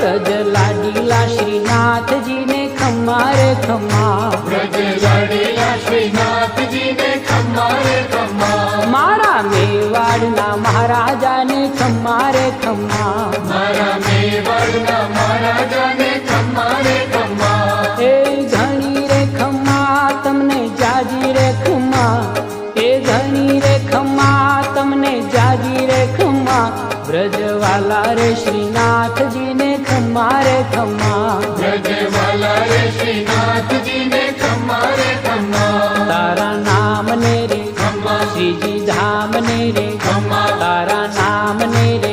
વ્રજ લાડીલા શ્રીનાથજી ને ખમ્મા રે ખમ્મા, વ્રજ લાડીલા શ્રીનાથજી ને ખમ્મા રે ખમ્મા, મારા મેવાડના મહારાજાને ખમ્મા રે ખમ્મા, મારા મેવાડના મહારાજાને ખમ્મા રે ખમ્મા, એ ધણી રે ખમ્મા તમને જાજી રે ખમ્મા, એ ધણી રે ખમ્મા તમને જાજી રે ખમ્મા, વ્રજવાલા રે શ્રીનાથજી ને ખમ્મા રે ખમ્મા, વ્રજવાલા રે શ્રીનાથજી ને ખમ્મા રે ખમ્મા, તારા નામ ને રે ખમ્મા, શ્રીજી ધામ ને રે ખમ્મા, તારા નામ ને રે